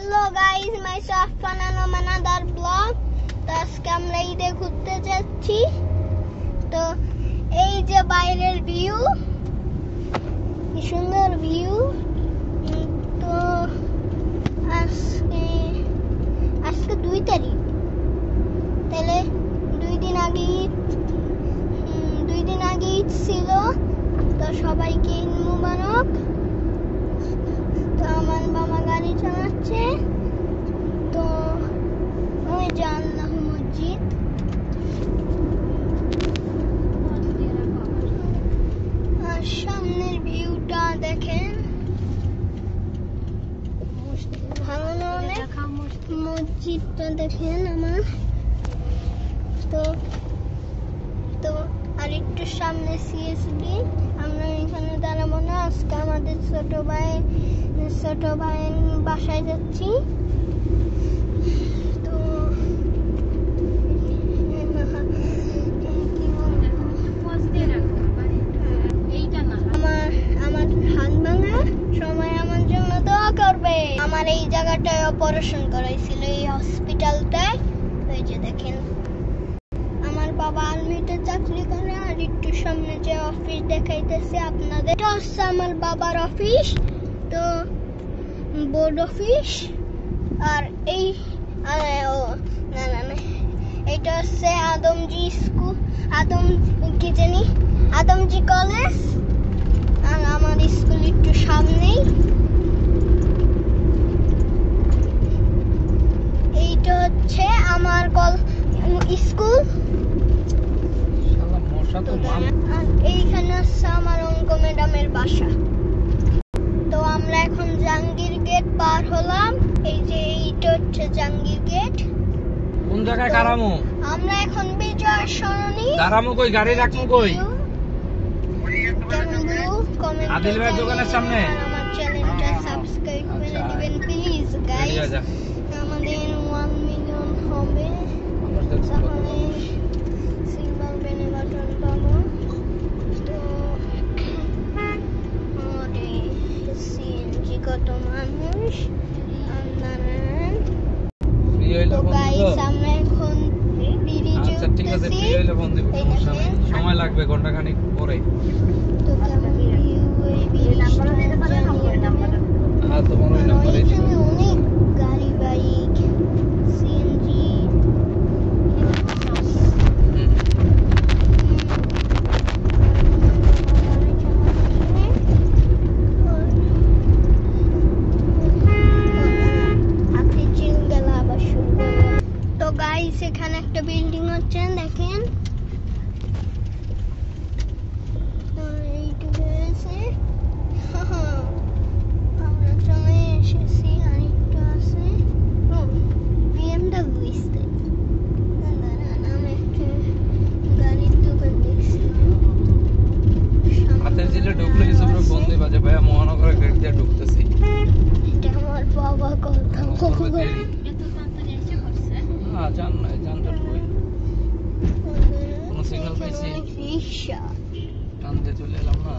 Hello guys, myself Fanano another vlog. তো আজকে আমরা ঈদে ঘুরতে যাচ্ছি। তো এই যে বাইরের ভিউ, কি সুন্দর ভিউ। তো আজকে 2 তারিখ, তাহলে 2 দিন আগে ঈদ ছিল। তো সবাইকে ঈদ মুবারক। তো আমার বাবা গাড়ি চালাচ্ছে। তো ওই যে আল্লাহ মসজিদ, আর সামনের ভিউটা দেখেন, ভালো না অনেক? মসজিদটা দেখেন আমার। তো আর একটু সামনে সিএসডি। আমরা এখানে দাঁড়াবো না, আজকে আমাদের ছোট ভাই বাসায় যাচ্ছি। তো আমার হাত ভাঙা সময় আমার জন্য দোয়া করবে। আমার এই জায়গাটায় অপারেশন করাইছিল, এই হসপিটালটায়। ওই যে দেখেন, আমার বাবা আর্মিতে চাকরি করে। আর একটু সামনে যে অফিস দেখাইতেছে আপনাদের, এটা হচ্ছে আমার বাবার অফিস, তো বোর্ড অফিস। আর এই না এটা হচ্ছে আদমজি স্কুল, আদমজি কলেজ। আর আমার স্কুল একটু সামনেই। এইটা হচ্ছে আমার স্কুল। আর এইখানে হচ্ছে আমার অঙ্ক ম্যাডামের বাসা। তো আমরা এখন জাহাঙ্গীর গেট পার হলাম। এই যে এইটা হচ্ছে জাহাঙ্গীর গেট। কোন জায়গায় কারামু? আমরা এখন বিজয় সরণি। কারামু কই? গাড়ি রাখমু কই? আদিল ভাইয়ের দোকানের সামনে। আমার চ্যানেলটা সাবস্ক্রাইব করে দিবেন প্লিজ গাইস। আমাদের 1 মিলিয়ন হবে, তাহলে সিলভার বেল বাটন পাবো। তো সিএনজি কত মানুষ আপনারা। তো গাইস আমরা এখন ব্রিজে উঠতেছি। ঠিক আছে, ফ্রি হইলে ফোন দিব, সমস্যা নাই। সময় লাগবে ঘন্টাখানেক পরে। তো কেমন ভিউ এই ব্রিজটা তোমার ওই নাম্বারে এখানে অনেক গাড়ি, বাইক, সিএনজি। তো গাইস এখানে একটা বিল্ডিং হচ্ছে, দেখেন। এইটুকু আছে, আমরা চলে এসেছি। আর একটু আছে বিএমডব্লিউ স্টাইল। আমি একটা গাড়ির দোকান দেখছিলাম। হাতের জিলে ঢুকলে কিছু ফোন দিবা যে ভাইয়া মহানগরের গেট দিয়ে ঢুকতেছি। এটা আমার বাবা কথা বলে। জান নাই, জানটা কই? কোনো সিগন্যাল পাইছি? রিক্সা টানতে চলে এলাম না।